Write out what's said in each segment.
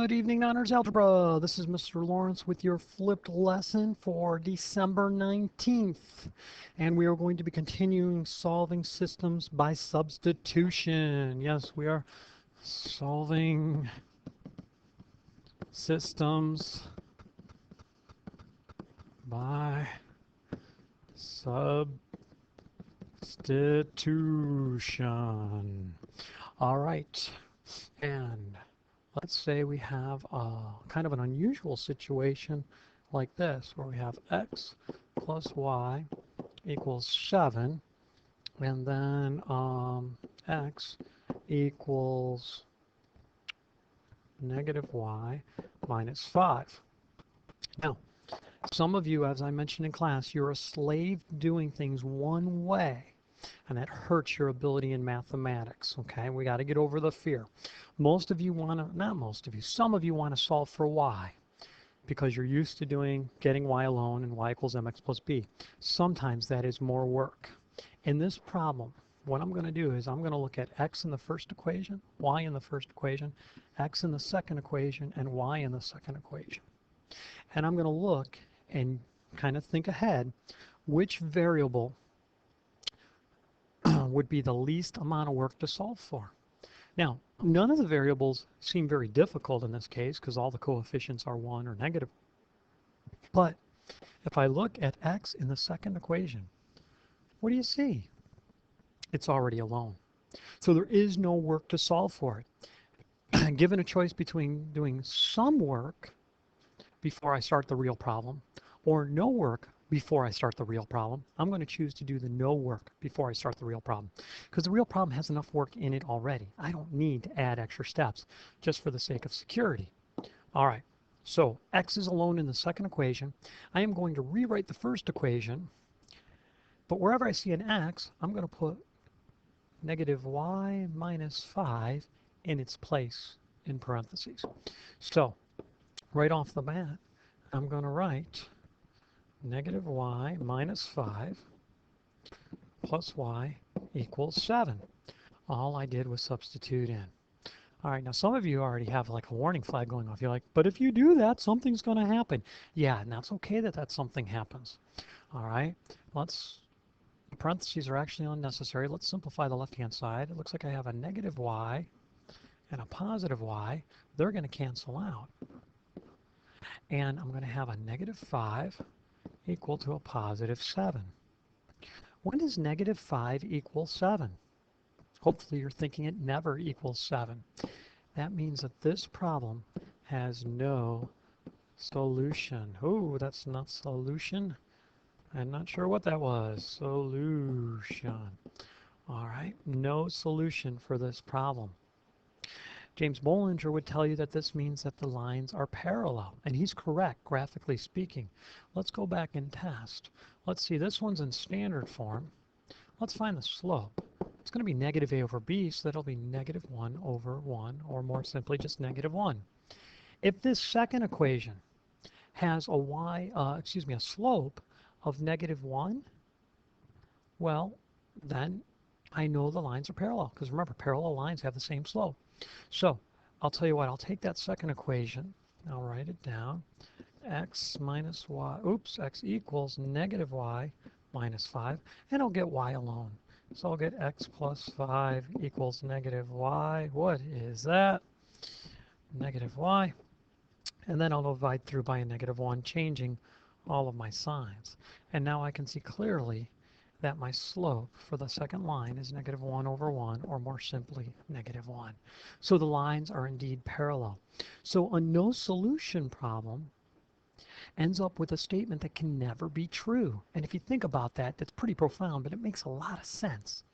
Good evening, Honors Algebra. This is Mr. Lawrence with your flipped lesson for December 19th. And we are going to be continuing solving systems by substitution. Yes, we are solving systems by substitution. All right. And let's say we have kind of an unusual situation like this, where we have x plus y equals 7, and then x equals negative y minus 5. Now, some of you, as I mentioned in class, you're a slave doing things one way, and that hurts your ability in mathematics. Okay, we got to get over the fear. Most of you want to, not most of you, some of you want to solve for y because you're used to getting y alone and y equals mx plus b. Sometimes that is more work. In this problem, what I'm going to do is I'm going to look at x in the first equation, y in the first equation, x in the second equation, and y in the second equation. And I'm going to look and kind of think ahead which variable would be the least amount of work to solve for. Now, none of the variables seem very difficult in this case because all the coefficients are 1 or negative. But if I look at x in the second equation, what do you see? It's already alone. So there is no work to solve for it. Given a choice between doing some work before I start the real problem or no work before I start the real problem, I'm going to choose to do the no work before I start the real problem, because the real problem has enough work in it already. I don't need to add extra steps just for the sake of security. All right, so x is alone in the second equation. I am going to rewrite the first equation, but wherever I see an x, I'm going to put negative y minus 5 in its place in parentheses. So right off the bat, I'm going to write negative y minus 5 plus y equals 7. All I did was substitute in. All right, now some of you already have like a warning flag going off. You're like, but if you do that, something's going to happen. Yeah, and that's okay that something happens. All right, parentheses are actually unnecessary. Let's simplify the left-hand side. It looks like I have a negative y and a positive y. They're going to cancel out. And I'm going to have a negative 5 equal to a positive 7. When does negative 5 equal 7? Hopefully you're thinking it never equals 7. That means that this problem has no solution. Oh, that's not solution. I'm not sure what that was. Solution. All right, no solution for this problem. James Bollinger would tell you that this means that the lines are parallel, and he's correct, graphically speaking. Let's go back and test. Let's see, this one's in standard form. Let's find the slope. It's going to be negative a over b, so that'll be negative 1 over 1, or more simply just negative 1. If this second equation has a slope of negative 1, well, then I know the lines are parallel, because remember, parallel lines have the same slope. So I'll tell you what, I'll take that second equation, I'll write it down, x minus y, x equals negative y minus 5, and I'll get y alone. So I'll get x plus 5 equals negative y. What is that? Negative y. And then I'll divide through by a negative 1, changing all of my signs. And now I can see clearly that my slope for the second line is negative 1 over 1, or more simply, negative 1. So the lines are indeed parallel. So a no solution problem ends up with a statement that can never be true. And if you think about that, that's pretty profound, but it makes a lot of sense.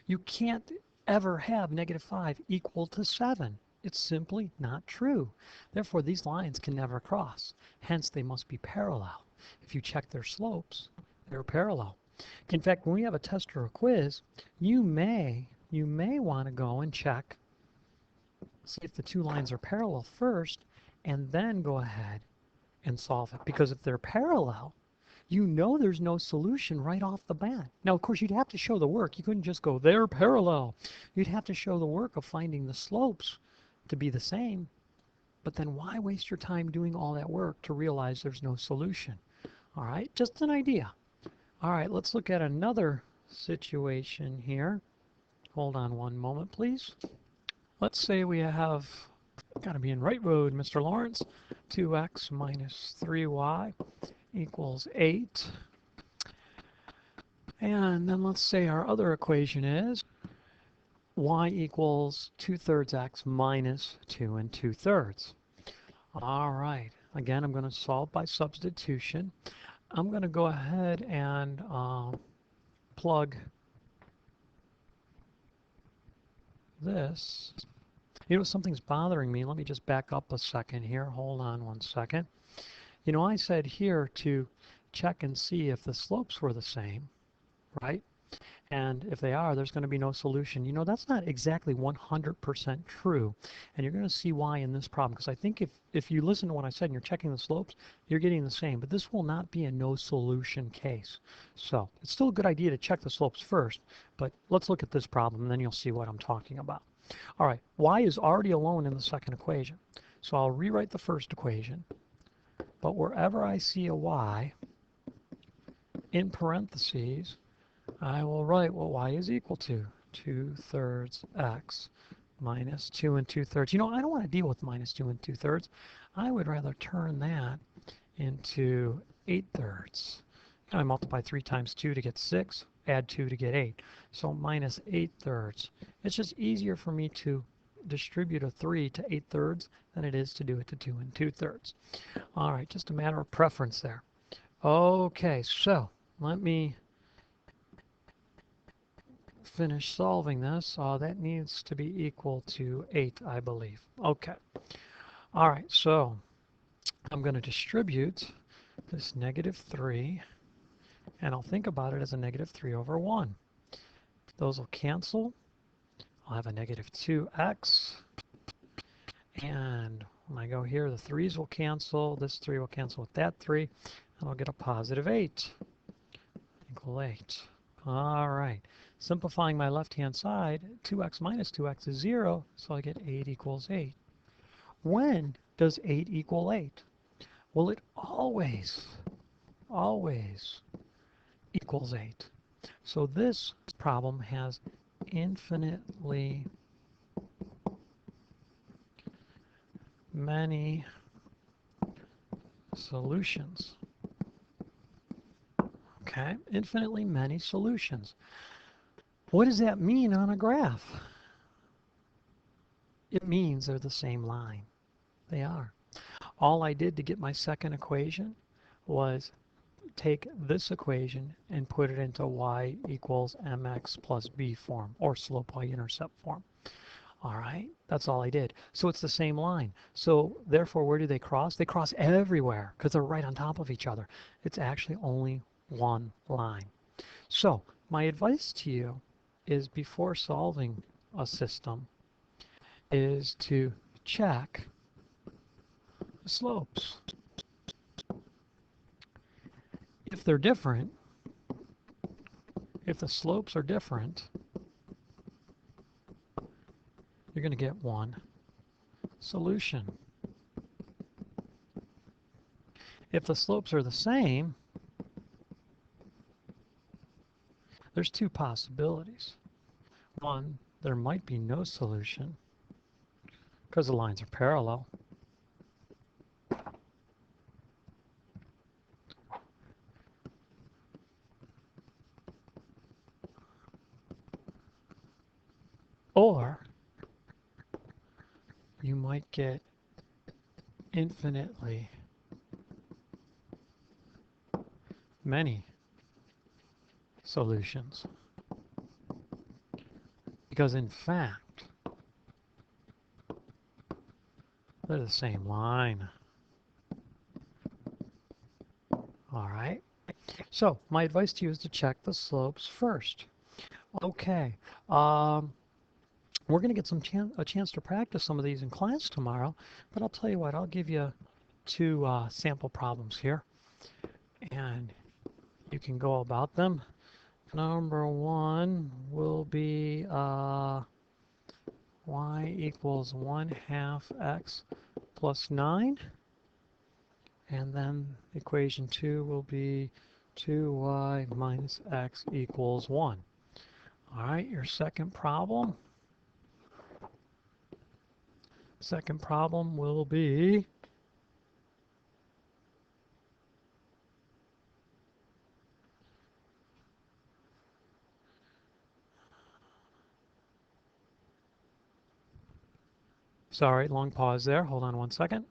You can't ever have negative 5 equal to 7. It's simply not true. Therefore, these lines can never cross. Hence, they must be parallel. If you check their slopes, they're parallel. In fact, when we have a test or a quiz, you may want to go and check, see if the two lines are parallel first, and then go ahead and solve it. Because if they're parallel, you know there's no solution right off the bat. Now, of course, you'd have to show the work. You couldn't just go, they're parallel. You'd have to show the work of finding the slopes to be the same. but then why waste your time doing all that work to realize there's no solution? All right, just an idea. All right, let's look at another situation here. Hold on one moment, please. Let's say we have, got to be in right road, Mr. Lawrence, 2x minus 3y equals 8. And then let's say our other equation is y equals 2/3 x minus 2 2/3. All right, again, I'm going to solve by substitution. I'm going to go ahead and plug this. You know, something's bothering me. Let me just back up a second here. Hold on one second. You know, I said here to check and see if the slopes were the same, right? And if they are, there's going to be no solution. You know, that's not exactly 100% true. And you're going to see why in this problem. Because I think if you listen to what I said and you're checking the slopes, you're getting the same. But this will not be a no solution case. So it's still a good idea to check the slopes first. But let's look at this problem, and then you'll see what I'm talking about. All right, y is already alone in the second equation. So I'll rewrite the first equation. But wherever I see a y, in parentheses, I will write what y is equal to, 2/3 x minus 2 2/3. You know, I don't want to deal with minus 2 2/3. I would rather turn that into 8/3. I multiply 3 times 2 to get 6, add 2 to get 8. So minus 8/3. It's just easier for me to distribute a 3 to 8/3 than it is to do it to 2 2/3. All right, just a matter of preference there. Okay, so let me finish solving this. That needs to be equal to 8, I believe. Okay. All right, so I'm going to distribute this -3, and I'll think about it as a -3/1. Those will cancel. I'll have a -2x, and when I go here, the 3's will cancel. This 3 will cancel with that 3, and I'll get a +8 equal 8. All right. Simplifying my left-hand side, 2x minus 2x is 0, so I get 8 equals 8. When does 8 equal 8? Well, it always equals 8. So this problem has infinitely many solutions. Okay, infinitely many solutions. What does that mean on a graph? It means they're the same line. They are. All I did to get my second equation was take this equation and put it into y equals mx plus b form, or slope y-intercept form. All right, that's all I did. So it's the same line. So therefore, where do they cross? They cross everywhere because they're right on top of each other. It's actually only one line. So my advice to you is, before solving a system, is to check the slopes. If they're different, if the slopes are different, you're going to get one solution. If the slopes are the same, there's two possibilities. One, there might be no solution because the lines are parallel. Or you might get infinitely many solutions. Because in fact, they're the same line. All right. So my advice to you is to check the slopes first. Okay. We're going to get a chance to practice some of these in class tomorrow, but I'll tell you what, I'll give you two sample problems here, and you can go about them. Number one will be y equals 1/2 x plus 9. And then equation 2 will be 2y minus x equals 1. All right, your second problem. Second problem will be sorry, long pause there. Hold on one second.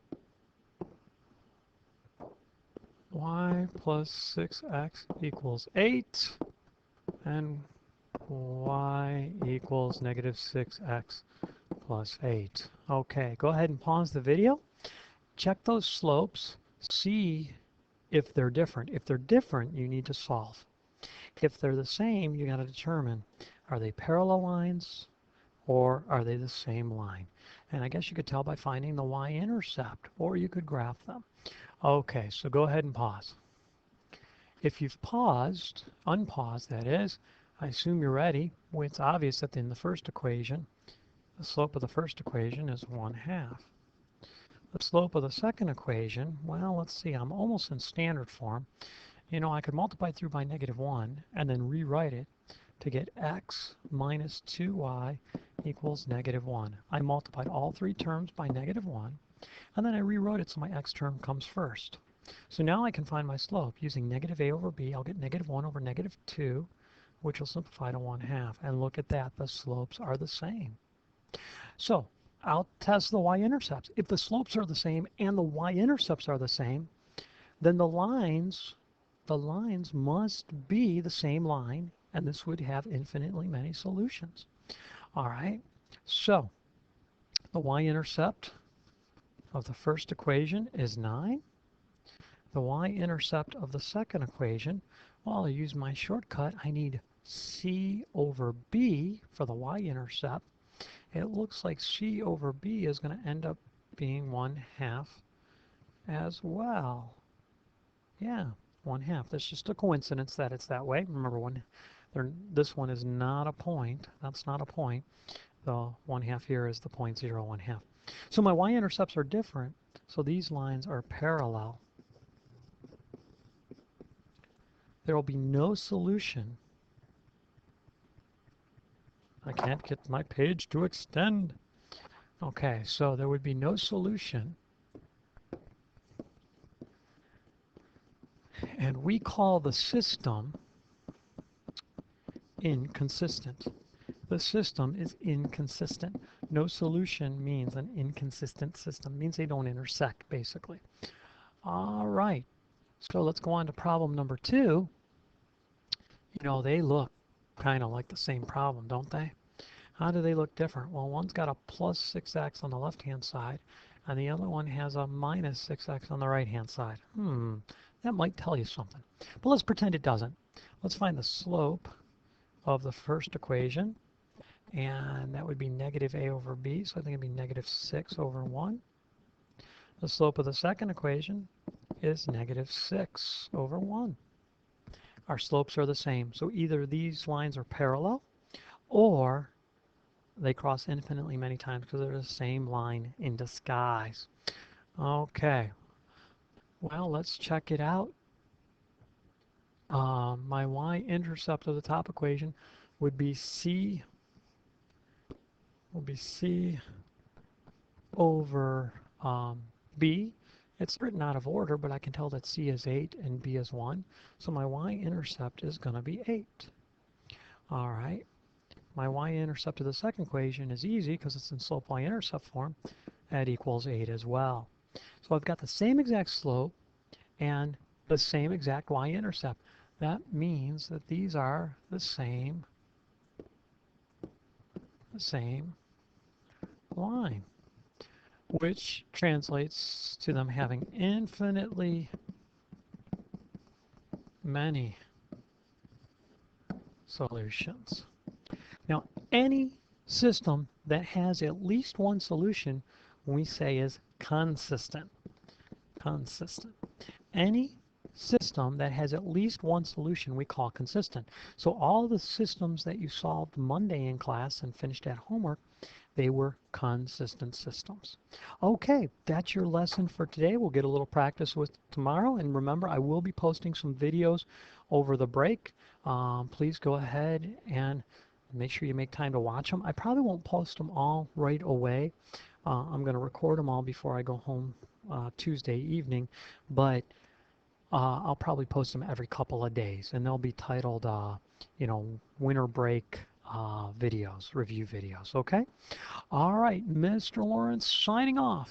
Y plus 6x equals 8. And y equals negative 6x plus 8. Okay, go ahead and pause the video. Check those slopes. See if they're different. If they're different, you need to solve. If they're the same, you got to determine, are they parallel lines or are they the same line? And I guess you could tell by finding the y-intercept, or you could graph them. Okay, so go ahead and pause. If you've paused, unpaused that is, I assume you're ready. Well, it's obvious that in the first equation, the slope of the first equation is 1/2. The slope of the second equation, well, let's see, I'm almost in standard form. You know, I could multiply through by -1 and then rewrite it to get x minus 2y equals -1. I multiplied all three terms by -1, and then I rewrote it so my x term comes first. So now I can find my slope using -a over b. I'll get -1 over -2, which will simplify to 1/2. And look at that, the slopes are the same. So I'll test the y-intercepts. If the slopes are the same and the y-intercepts are the same, then the lines must be the same line, and this would have infinitely many solutions. All right, so the y-intercept of the first equation is 9. The y-intercept of the second equation, well, I'll use my shortcut. I need c over b for the y-intercept. It looks like c over b is going to end up being 1/2 as well. Yeah, 1/2. That's just a coincidence that it's that way. Remember, this one is not a point. That's not a point. The 1/2 here is the 0.01/2. So my y-intercepts are different, so these lines are parallel. There will be no solution. I can't get my page to extend. Okay, so there would be no solution. And we call the system inconsistent. The system is inconsistent. No solution means an inconsistent system. It means they don't intersect, basically. All right, so let's go on to problem number 2. You know, they look kind of like the same problem, don't they? How do they look different? Well, one's got a plus 6x on the left-hand side, and the other one has a minus 6x on the right-hand side. That might tell you something. But let's pretend it doesn't. Let's find the slope of the first equation, and that would be -a over b, so I think it'd be -6 over 1. The slope of the second equation is -6 over 1. Our slopes are the same, so either these lines are parallel or they cross infinitely many times because they're the same line in disguise. Okay, well, let's check it out. My y-intercept of the top equation would be c over b. It's written out of order, but I can tell that c is 8 and b is 1. So my y-intercept is going to be 8. All right. My y-intercept of the second equation is easy because it's in slope y-intercept form. That equals 8 as well. So I've got the same exact slope and the same exact y-intercept. That means that these are the same line, which translates to them having infinitely many solutions. Now, any system that has at least one solution we say is consistent. Consistent. Any system that has at least one solution we call consistent. So all the systems that you solved Monday in class and finished at homework, They were consistent systems. Okay, that's your lesson for today. We'll get a little practice with tomorrow. And remember, I will be posting some videos over the break. Please go ahead and make sure you make time to watch them. I probably won't post them all right away. I'm going to record them all before I go home Tuesday evening, but I'll probably post them every couple of days, and they'll be titled, winter break videos, review videos. Okay? All right, Mr. Lawrence signing off.